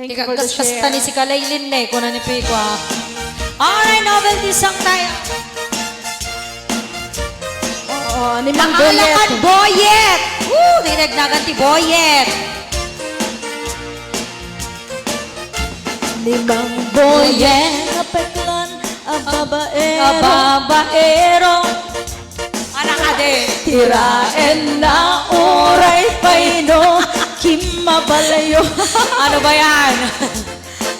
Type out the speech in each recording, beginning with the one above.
Thank you Ika for the kasta share. ni si Kalaylin na kung ano ni Pico ha. Alright, novelty song tayo. Oo, ni Mang Boyet. Kaalakan Boyet! Woo! Dinagnagan ti Boyet. Ni Mang Boyet. Kapeklan, ababaero. Kababaero. Para ka din. Tiraen na oray paino. Kimabalayo. Ano ba yan?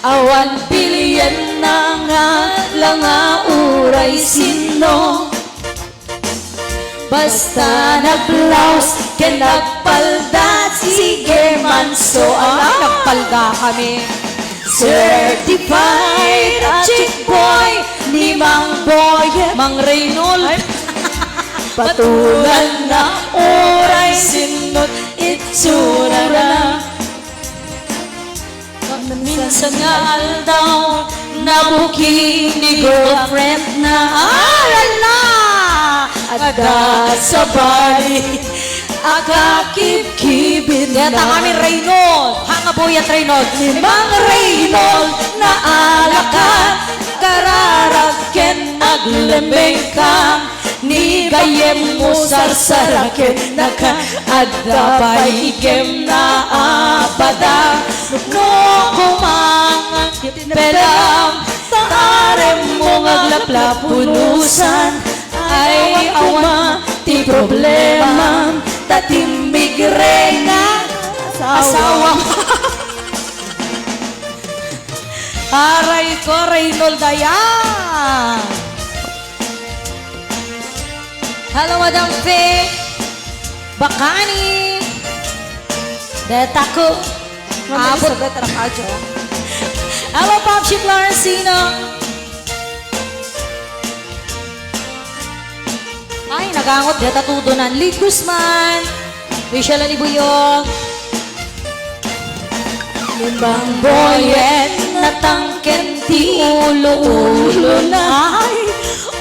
Awan pilyen na nga langa uray sino. Basta naglaos ken nagpalda sige manso Ay, nagpalda kami. certified chick boy ni Mang Boyet. Mang Reynold. Patulan na oray sinot itsura na. Minsan nga aldaw Nabuking ni girlfriend na Alala! Ada sa bali Akakib-kibin na Deta kami Reynold. Hanga Boyet Reynold. Ni Mang Reynold na alakan Kararagken aglembeng ka Ni gayem mo sarsaraken Naka-adda paigem na abada No kumangan pelam Taarem mo ngaglaplap punusan Ay awa ti problema Tatimigre nga asawa Aray ko, Reynold ayan. Hello, Madam Faye. Bakani. Deta ko. Abot. Hello, Popsi Florencino. Ay, nagangot. Deta tudunan. Lee Guzman. Michelle Alibuyong. Mang Boyet natangken ti ulo-ulo na Ay,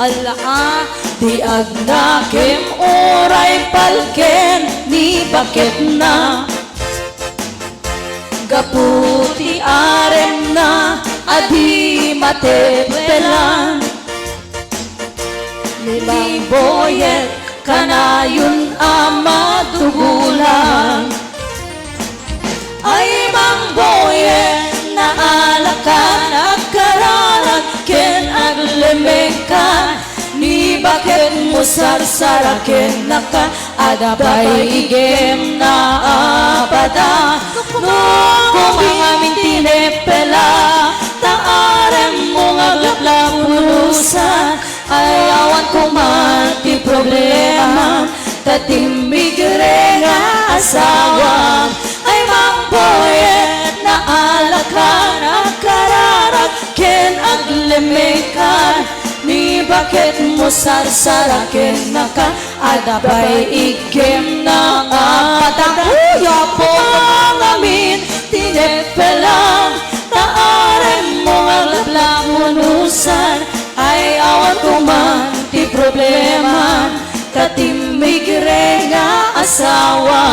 ala ah. Di agnakem oray palken ni bakit na Gaputi arem na adi matepelan Ni Mang Boyet kanayon ama dugulan Ay Mang Boyet na alakan agkararan ken aglemengkan Ni bakit mo sarsaraken naka adabay igem na abada No kumangamin tinepela taarem mo ngaglapla punusan Ay awan kumati problema tatimigre nga asawa Ay Mang Boyet na alakan agkararan ken aglemengkan Ni bakit mo sarsaraken naka adabay igem na patakuya po ngamin tinepelang taarem mo ngaglaplang unusan ay awan kuman ti problema katimigre nga asawa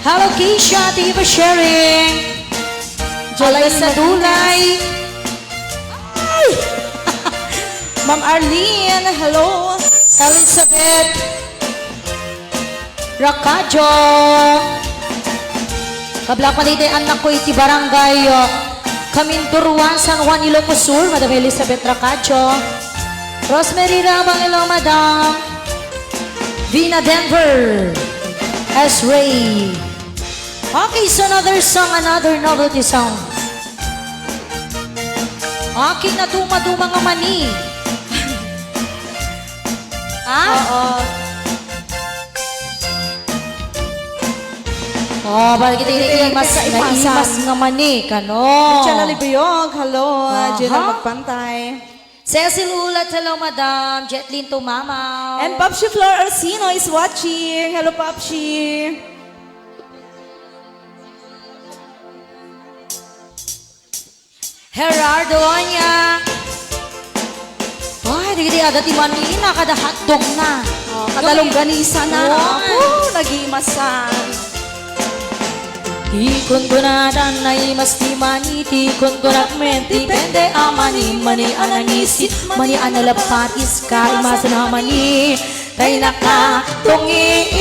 Hello, Keisha. Thank you for sharing. Alay sa Dulay. Ma'am Arlene, hello. Elizabeth. Rakajo. Kablak malite anak ko iti barangay Kaminturuan, San Juan, Ilocos Sur. Madam Elizabeth Rakajo. Rosemary Ramang, hello, Madam. Vina Denver. S. Ray. Okay, so another song, another novelty song. Aking na duma-duma nga mani. Ah? Oo. Oh, bakit kita iimas Iimas nga mani, kano? Channel Libiyog, hello. Aha. Jenna Magpantay. Cecil Ulat, hello, Madam. Jetlyn Tumamaw. And Popsi Flor Orsino is watching. Hello, Popsi. Gerardo Onya. Ay, di ada ti Manila, kada hotdog na. Kadalong ganisa na. Wow. Nag-iimasan. Tikon ko na danay masti mani, tikon ko na menti, pende amani, mani ananisi, mani analapatis ka, imasan na mani, tay nakatungi.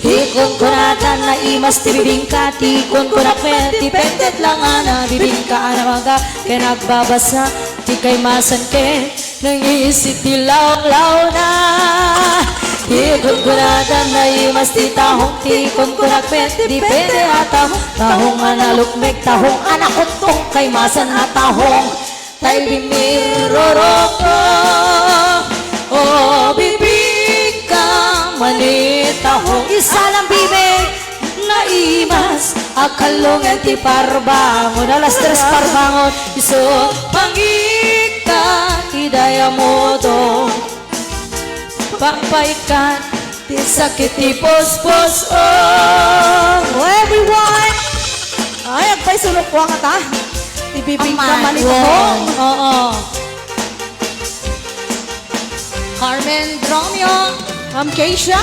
Tikon ko na danay masti bibingka, tikon ko na menti, pendet lang ana, bibingka anamaga, kaya nagbabasa, di kay masan ke, nangisip dilaw-law na. Tikon ko na danay masti tahong, tikon ko na pwede pwede atahong, tahong analukmek, tahong anakutong, kay masan atahong, tay bimiroroko. O bibig ka manit tahong, isa lang bibig na imas, akalong enti parbangon, alas tres parbangon, iso pangika, tidaya modo. Pampaikan, di sakit di pos-pos, oh everyone! Ay, agpay sulok ko nga ta. Ibibig ka man ito. Oo. Carmen Dromio, Ma'am Keisha.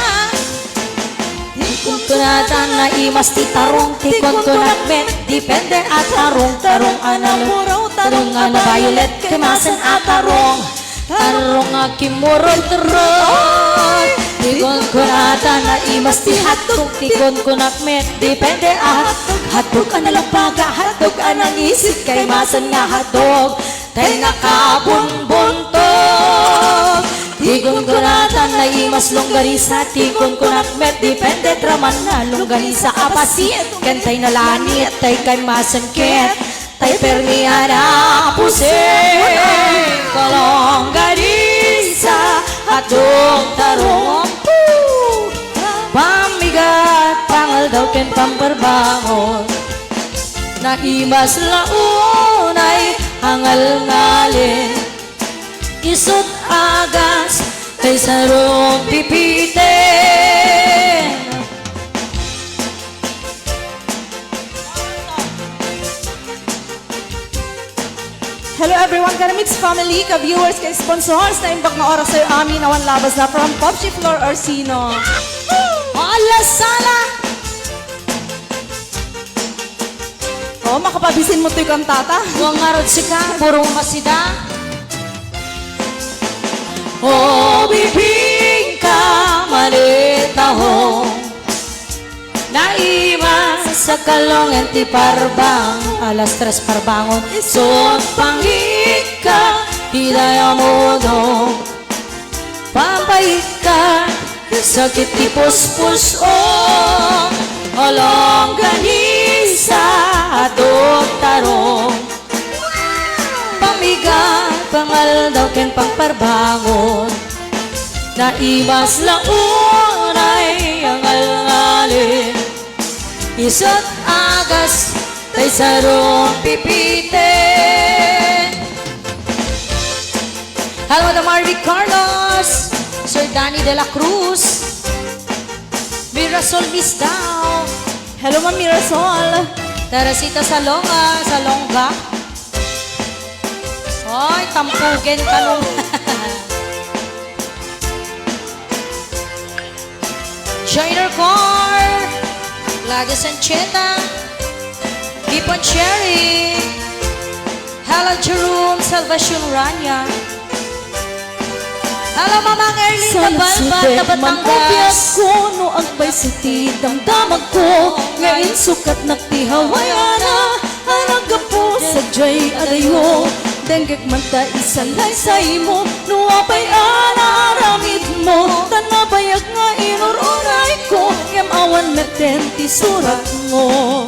tikon ko na na imas ti tarong, tikon ko na bet, depende at tarong, tarong analo, tarong ana violet, kemasan at tarong. Tarong akimurong terong, tikon ko na na imas ti hatog, tikon ko na met, depende at hatog analang baga, hatog anang isip, kay masan nga hatog, tay nakabunbuntog. Tikon ko na na imas longganisa, tikon ko na met, depende traman na longganisa apasit, kantay na lanit, tay kay masan ket, tay perniana pusing, kalongganisa atong tarong, pamigat pangal daw ken pamperbangon, na imas launay hangal ngalin, isut agas kay sarong pipitin. Hello everyone, Karamix family, ka-viewers, ka-sponsors, na imbak na oras sa'yo amin, awan labas na from Popchi Flor Orsino. Alas sala! Oh, makapabisin mo to'y kantata. Huwag ngarod si ka, burong masida. O bibing ka manitahong, naimas sa kalongan ti parbang, alas tres parbangon, son pangika, hidaya mo dong, pampayika, sakit ti puspus o, olong ganisa, atong tarong, pamigat, pangal daw ken pangparbangon, naimas launay ang alngalin, isot agas tay sarong pipitin. Hello to Marvin Carlos, Sir Danny de la Cruz, Mirasol Misdao, Hello, Ma'am Mirasol. Teresita Salonga, Hoy, tampugen ka nung Joiner Car, Gladys Ancheta, Ipon Cherry, Hello Jerome, Salvacion Rania, hello Mamang Erlyn Nabalbat na Batangas. ko, no agbay siti, damdamag ko, ngayon sukat naktihawayana, hanaga po sa jay arayo, denggag man ta isalaysay mo, nuwapay anaramid mo, tanabayag nga inururay ko, ngam awan meten ti surat mo.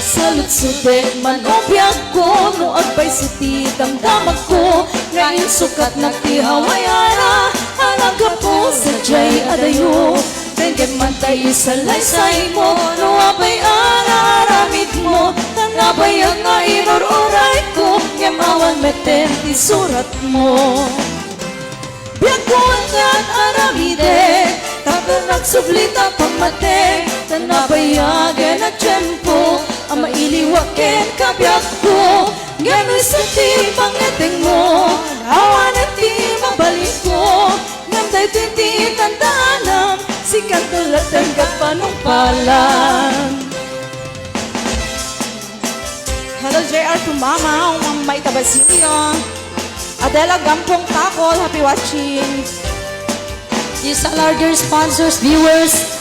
Salut-sude man o biyag ko, no agbay siti, damdamag ko, ngayon sukat naktihawayana, hanaga po sa jay arayo, denggag man ta isalaysay mo, nuwapay anaramid mo, tanabayag nga inururay ko, ngamawan meten ti surat mo. Biyaguan nga't aramide, tapos nagsublita pamate, tanabayagan at tiyempo, ang mailiwakin kabiyag ko, ngano'y sa ti pangeteng mo, awan at ti mabalik ko, ngam tayo ti tandanam, si kantulat ang kapanumpalan. Hello JR to Mama, Mama Maita Basilio, Adela Gampong Takol, happy watching. These are our dear sponsors, viewers.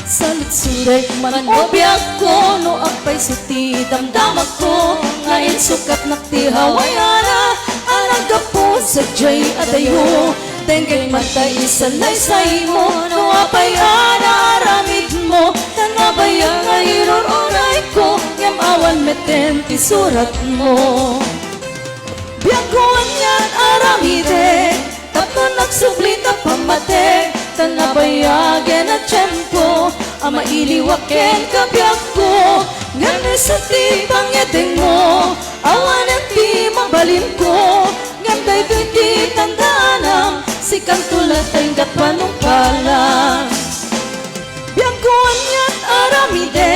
Salit-sulit man o biyak ko, no apay suti damdamak ko, ngayon sukat naktihawayana, anaga po sa jay adayo, tenggay matay isalaysay mo, no apay anaramid mo, tanabayang ngayon oray ko, ngam awan meten ti surat mo. Biyak ko anyan aramide, tato nagsublita pamate, tanabayagan at tiyempo, ama iliwaken kabiyak ko, ngam sa ti pangyateng mo, awan at ti mabalin ko, ngam daytoy ti tandanam, si kantulat ay kapanumpalan. Biyak ko anyat aramide,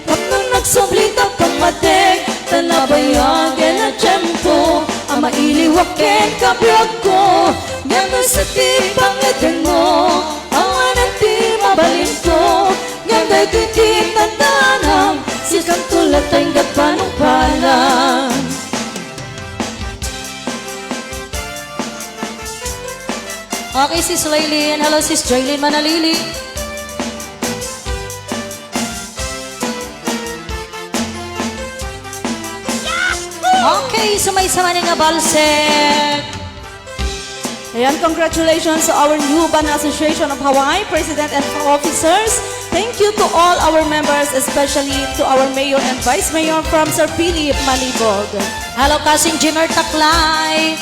kapag nagsublita pamate, tanabayagan at tiyempo, ama iliwaken kabiyak ko, ngam sa ti pangyateng mo, awan at ti mabalin ko, ngam daytoy ti tandanam, si kantulat ay kapanumpalan. Okay, Sis Laylin. Hello, Sis Jaylin Manalili. Okay, sumay-sama nga balset. Ayan, congratulations to our new Bana Association of Hawaii, President and officers. Thank you to all our members, especially to our Mayor and Vice Mayor from Sir Philip Malibog. Hello, Kasing Jimmer Taklay.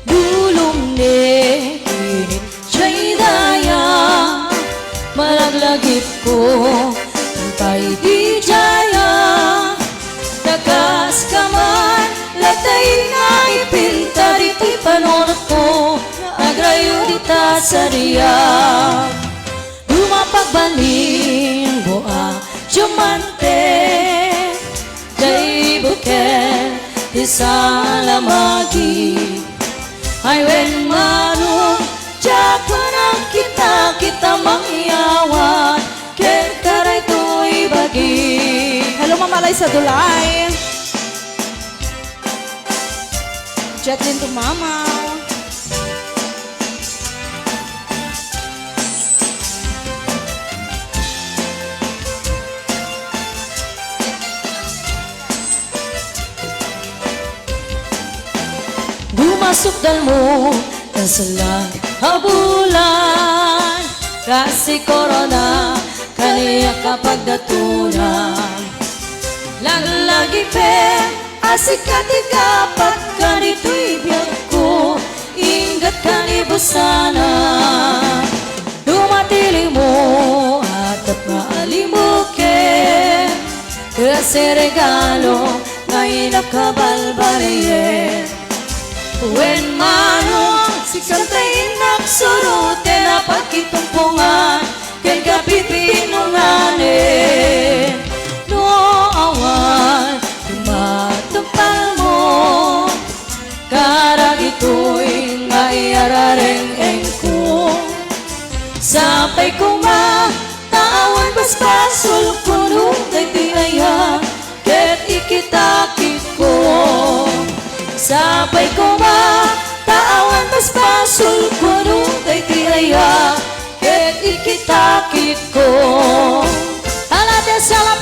Dulong ni init siya'y daya, malaglagip ko, tampay di jaya, tagas ka man, latay nga ipinta, dito'y panonot ko, nagrayo dita sa riyak. Dumapagbaling boa, jumante, jay buken, di salamagi. Ay wen manong, tiyak parang kita mangyawan, ken karay to'y bagi. Hello Mama Liza Dulay. Jetlyn to Mama. Dumasok dal mo kasalan habulan, kasi korona kaniya kapag datunan. Lagi pe asik kati kapat kanito'y biyak ko, ingat kanibusana. Dumatili mo at maalimukin, kasi regalo ngay nakabalbariye. Wen manong si kantayin nagsurute na pagkitumpungan, ken kapipinunganin. No awan, tumatumpal mo, karag ito'y ngayarareng ko. Sapay ko tawan baspasul kuno kay tiaya, ket ikitakit ko. Sapay ko tawan baspasul kuno kay tiaya, ket ikitakit ko. Alate salam